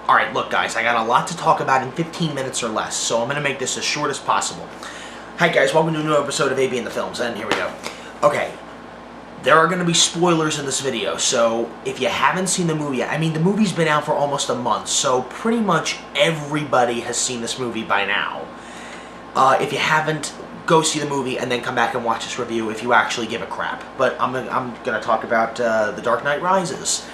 Alright, look guys, I got a lot to talk about in 15 minutes or less, so I'm going to make this as short as possible. Hi guys, welcome to a new episode of AB in the Films, and here we go. Okay, there are going to be spoilers in this video, so if you haven't seen the movie, I mean the movie's been out for almost a month, so pretty much everybody has seen this movie by now. If you haven't, go see the movie and then come back and watch this review if you actually give a crap. But I'm going to talk about The Dark Knight Rises.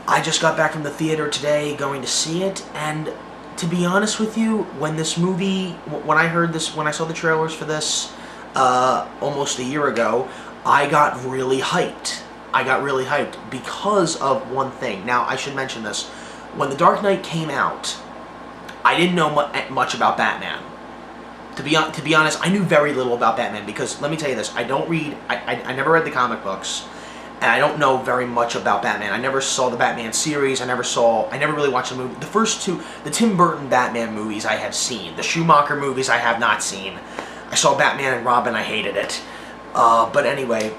I just got back from the theater today going to see it, and to be honest with you, when this movie, when I saw the trailers for this almost a year ago, I got really hyped. I got really hyped because of one thing. Now, I should mention this. When The Dark Knight came out, I didn't know much about Batman. To be honest, I knew very little about Batman because, let me tell you this, I never read the comic books. And I don't know very much about Batman. I never saw the Batman series. I never really watched the movie. The first two, the Tim Burton Batman movies I have seen. The Schumacher movies I have not seen. I saw Batman and Robin, I hated it. But anyway,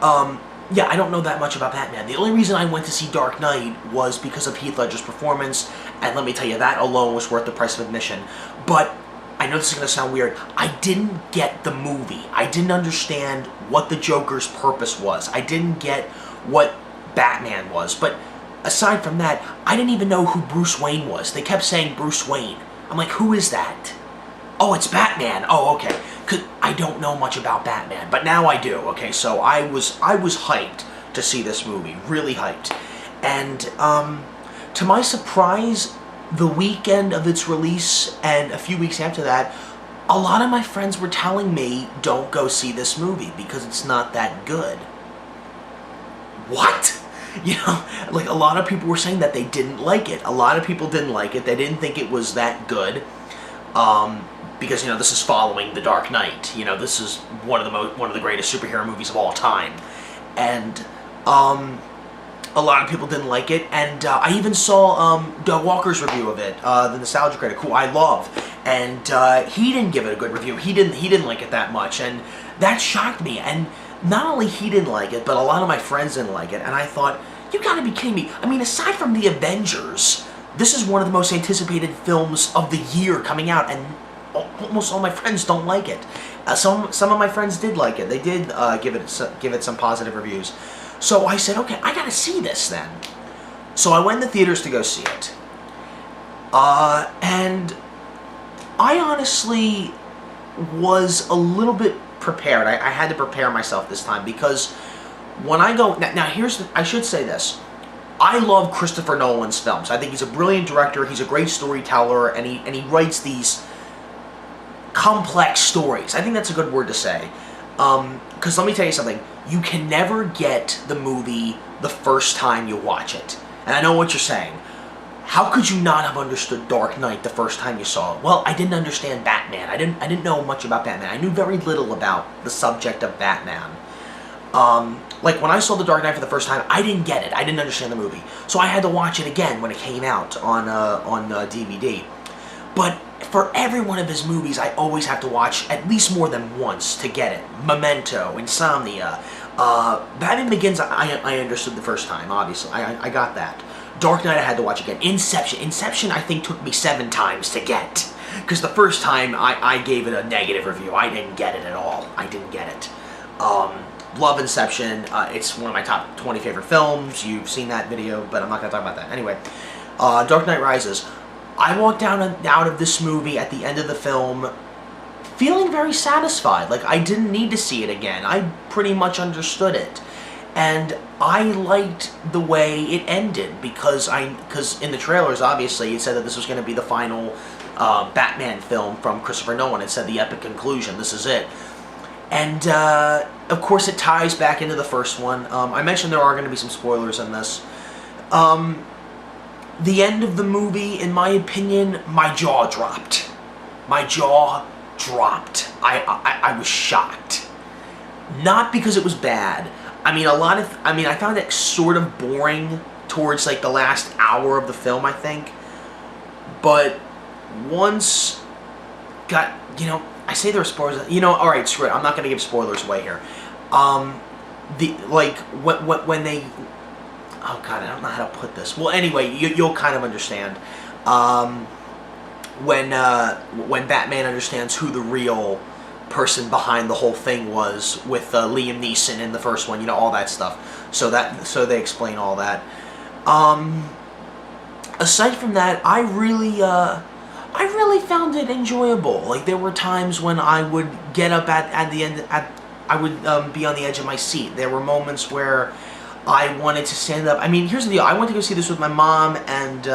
yeah, I don't know that much about Batman. The only reason I went to see Dark Knight was because of Heath Ledger's performance, and let me tell you, that alone was worth the price of admission. But I know this is going to sound weird. I didn't get the movie. I didn't understand what the Joker's purpose was. I didn't get what Batman was. But aside from that, I didn't even know who Bruce Wayne was. They kept saying Bruce Wayne. I'm like, who is that? Oh, it's Batman. Oh, okay. 'Cause I don't know much about Batman, but now I do. Okay, so I was hyped to see this movie. Really hyped. And to my surprise, the weekend of its release and a few weeks after that, a lot of my friends were telling me, don't go see this movie because it's not that good. What? You know, like a lot of people were saying that they didn't like it. A lot of people didn't like it. They didn't think it was that good. Because, you know, this is following The Dark Knight. You know, this is one of the greatest superhero movies of all time. And a lot of people didn't like it, and I even saw Doug Walker's review of it, the Nostalgia Critic, who I love, and he didn't give it a good review. He didn't like it that much, and that shocked me. And not only he didn't like it, but a lot of my friends didn't like it, and I thought, you gotta be kidding me. I mean, aside from The Avengers, this is one of the most anticipated films of the year coming out, and almost all my friends don't like it. Some of my friends did like it. They did give it some positive reviews. So I said, okay, I gotta see this then. So I went in the theaters to go see it. And I honestly was a little bit prepared. I had to prepare myself this time because when I go... Now I should say this. I love Christopher Nolan's films. I think he's a brilliant director, he's a great storyteller, and he writes these complex stories. I think that's a good word to say. Because let me tell you something, you can never get the movie the first time you watch it. And I know what you're saying. How could you not have understood Dark Knight the first time you saw it? Well, I didn't understand Batman. I didn't know much about Batman. I knew very little about the subject of Batman. Like when I saw The Dark Knight for the first time, I didn't get it. I didn't understand the movie. So I had to watch it again when it came out on DVD. But for every one of his movies, I always have to watch at least more than once to get it. Memento, Insomnia, Batman Begins, I understood the first time, obviously. I got that. Dark Knight I had to watch again. Inception I think took me 7 times to get. Because the first time I gave it a negative review. I didn't get it at all. I didn't get it. Love Inception. It's one of my top 20 favorite films. You've seen that video, but I'm not going to talk about that. Anyway, Dark Knight Rises. I walked out of this movie at the end of the film feeling very satisfied. Like, I didn't need to see it again. I pretty much understood it. And I liked the way it ended because in the trailers, obviously, it said that this was going to be the final Batman film from Christopher Nolan. It said the epic conclusion. This is it. And, of course, it ties back into the first one. I mentioned there are going to be some spoilers in this. The end of the movie, in my opinion, my jaw dropped. My jaw dropped. I was shocked. Not because it was bad. I mean, I found it sort of boring towards, like, the last hour of the film, I think. But once you know, I say there are spoilers. You know, alright, screw it. I'm not going to give spoilers away here. When they... oh god, I don't know how to put this. Well, anyway, you'll kind of understand. When Batman understands who the real person behind the whole thing was, with Liam Neeson in the first one, all that stuff. So they explain all that. Aside from that, I really found it enjoyable. Like, there were times when I would get up at the end, I would be on the edge of my seat. There were moments where I wanted to stand up. I mean, here's the deal. I went to go see this with my mom and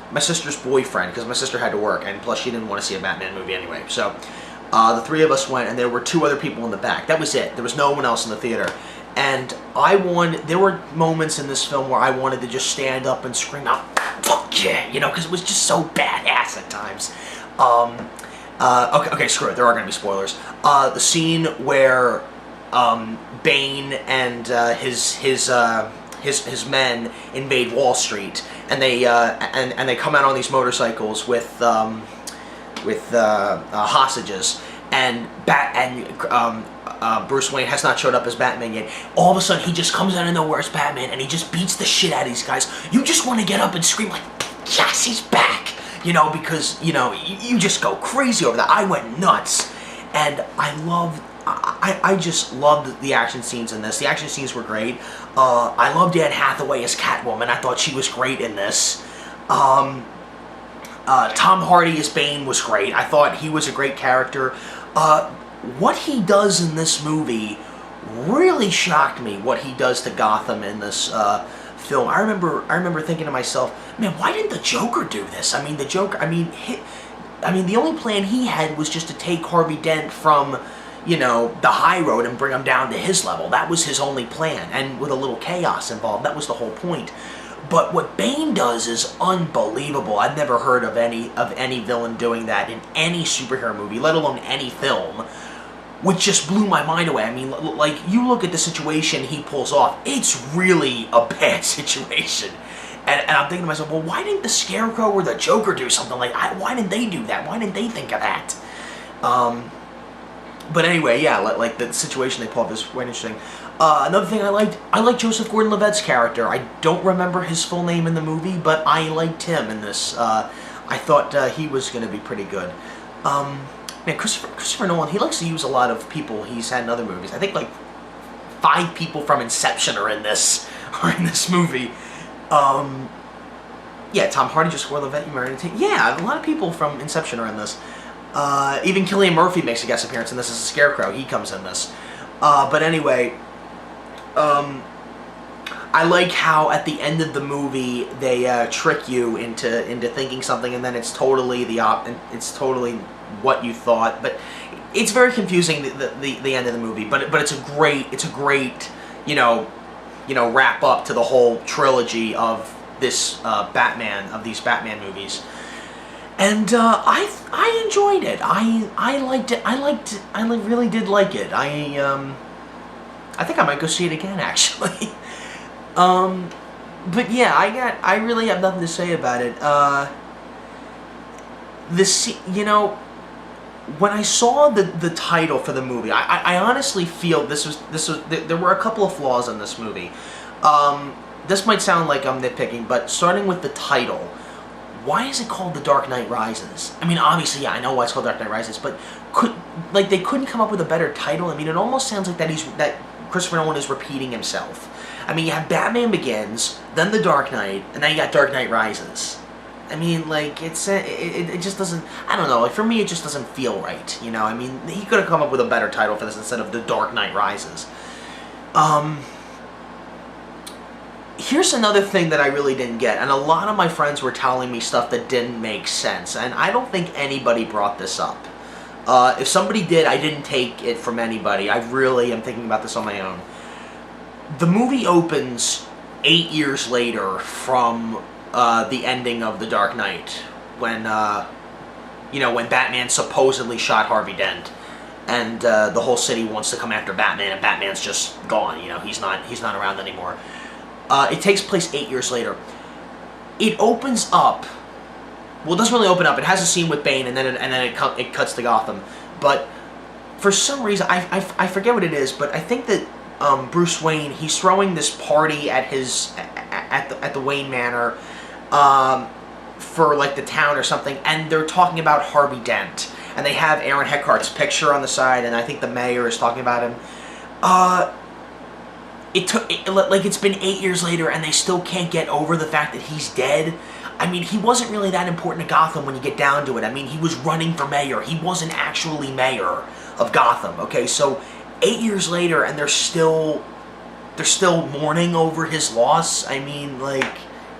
my sister's boyfriend, because my sister had to work, and plus she didn't want to see a Batman movie anyway. So the three of us went, and there were two other people in the back. That was it. There was no one else in the theater. And there were moments in this film where I wanted to just stand up and scream out, "Fuck yeah!" Because it was just so badass at times. Okay, screw it. There are going to be spoilers. The scene where Bane and his men invade Wall Street, and they come out on these motorcycles with hostages, and Bruce Wayne has not showed up as Batman yet. All of a sudden, he just comes out of nowhere as Batman, and he just beats the shit out of these guys. You just want to get up and scream like, "Yes, he's back!" Because you just go crazy over that. I went nuts, and I just loved the action scenes in this. The action scenes were great. I loved Anne Hathaway as Catwoman. I thought she was great in this. Tom Hardy as Bane was great. I thought he was a great character. What he does in this movie really shocked me, what he does to Gotham in this film. I remember thinking to myself, man, why didn't the Joker do this? I mean, the Joker, the only plan he had was just to take Harvey Dent from, the high road and bring him down to his level. That was his only plan, and with a little chaos involved. That was the whole point. But what Bane does is unbelievable. I've never heard of any villain doing that in any superhero movie, let alone any film, which just blew my mind away. I mean, like, you look at the situation he pulls off, it's really a bad situation. And I'm thinking to myself, well, why didn't the Scarecrow or the Joker do something like that? Why didn't they do that? Why didn't they think of that? But anyway, yeah, like the situation they pull off is quite interesting. Another thing I liked Joseph Gordon-Levitt's character. I don't remember his full name in the movie, but I liked him in this. I thought he was going to be pretty good. Man, Christopher Nolan, he likes to use a lot of people he's had in other movies. I think like 5 people from Inception are in this movie. Yeah, Tom Hardy, Joseph Gordon-Levitt, yeah, a lot of people from Inception are in this. Even Cillian Murphy makes a guest appearance in this as a Scarecrow. He comes in this. But anyway, I like how at the end of the movie they trick you into thinking something, and then it's totally it's totally what you thought. But it's very confusing, the end of the movie. But it's a great wrap up to the whole trilogy of this these Batman movies. And I enjoyed it. I liked it. I really did like it. I think I might go see it again, actually. But yeah, I really have nothing to say about it. When I saw the title for the movie, I honestly feel there were a couple of flaws in this movie. This might sound like I'm nitpicking, but starting with the title, why is it called The Dark Knight Rises? I mean, obviously, yeah, I know why it's called Dark Knight Rises, but they couldn't come up with a better title? I mean, it almost sounds like that Christopher Nolan is repeating himself. I mean, you have Batman Begins, then The Dark Knight, and now you got Dark Knight Rises. I mean, like, it just doesn't, I don't know, like, for me, it just doesn't feel right, I mean, he could have come up with a better title for this instead of The Dark Knight Rises. Here's another thing that I really didn't get, and a lot of my friends were telling me stuff that didn't make sense, and I don't think anybody brought this up. If somebody did, I didn't take it from anybody. I really am thinking about this on my own. The movie opens 8 years later from the ending of The Dark Knight, when Batman supposedly shot Harvey Dent, and the whole city wants to come after Batman, and Batman's just gone. He's not around anymore. It takes place 8 years later. It opens up. Well, it doesn't really open up. It has a scene with Bane, and then it cuts to Gotham. But for some reason, I forget what it is, but I think that Bruce Wayne, he's throwing this party at at the Wayne Manor for like the town or something, and they're talking about Harvey Dent, and they have Aaron Eckhart's picture on the side, and I think the mayor is talking about him. It's been 8 years later, and they still can't get over the fact that he's dead. I mean, he wasn't really that important to Gotham when you get down to it. I mean, he was running for mayor. He wasn't actually mayor of Gotham, okay? So 8 years later, and they're still mourning over his loss. I mean, like,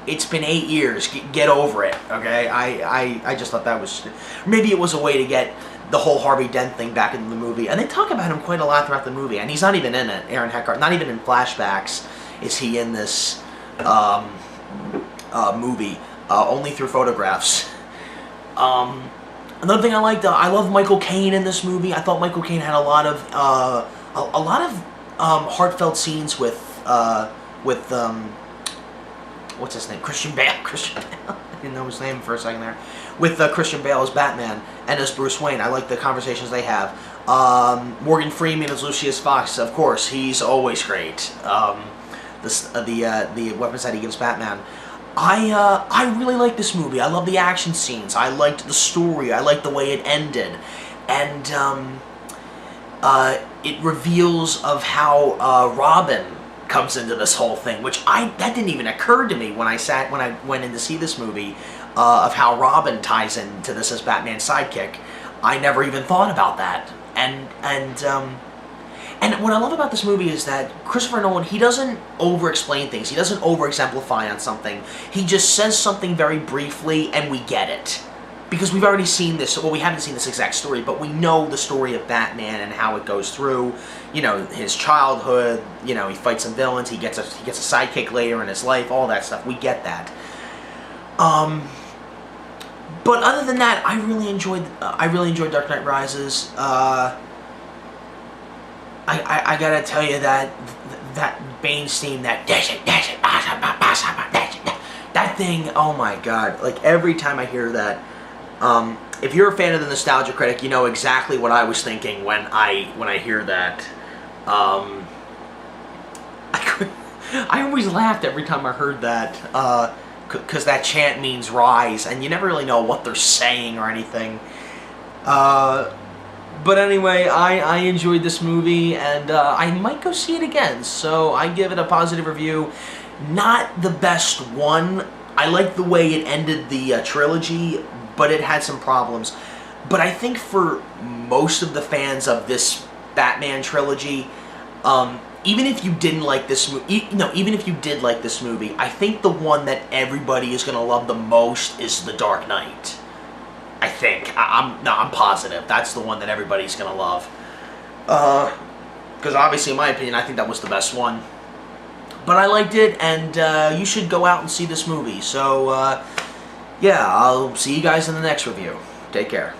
it's been 8 years. Get over it, okay? I just thought that was... Maybe it was a way to get the whole Harvey Dent thing back into the movie. And they talk about him quite a lot throughout the movie. And he's not even in it, Aaron Eckhart. Not even in flashbacks is he in this movie. Only through photographs. Another thing I liked, I love Michael Caine in this movie. I thought Michael Caine had a lot of heartfelt scenes with what's his name? Christian Bale. Christian Bale. I didn't know his name for a second there. With Christian Bale as Batman and as Bruce Wayne. I like the conversations they have. Morgan Freeman as Lucius Fox, of course, he's always great. The weapons that he gives Batman. I really like this movie. I love the action scenes. I liked the story. I liked the way it ended. And it reveals of how Robin comes into this whole thing, which that didn't even occur to me when I went in to see this movie, of how Robin ties into this as Batman's sidekick. I never even thought about that. And what I love about this movie is that Christopher Nolan, he doesn't over-explain things. He doesn't over-exemplify on something. He just says something very briefly, and we get it. Because we've already seen this, well, we haven't seen this exact story, but we know the story of Batman and how it goes through, you know, his childhood, you know, he fights some villains, he gets a sidekick later in his life, all that stuff. We get that. But other than that, I really enjoyed Dark Knight Rises. I gotta tell you that Bane's theme, that thing, oh my god, like every time I hear that, if you're a fan of the Nostalgia Critic, you know exactly what I was thinking when I hear that. I always laughed every time I heard that, because that chant means rise, and you never really know what they're saying or anything. But anyway, I enjoyed this movie, and I might go see it again, so I give it a positive review. Not the best one. I like the way it ended the trilogy, but it had some problems. But I think for most of the fans of this Batman trilogy, even if you didn't like this movie, even if you did like this movie, I think the one that everybody is going to love the most is The Dark Knight. I think. I'm positive. That's the one that everybody's going to love. Because obviously, in my opinion, I think that was the best one. But I liked it, and you should go out and see this movie. So, yeah, I'll see you guys in the next review. Take care.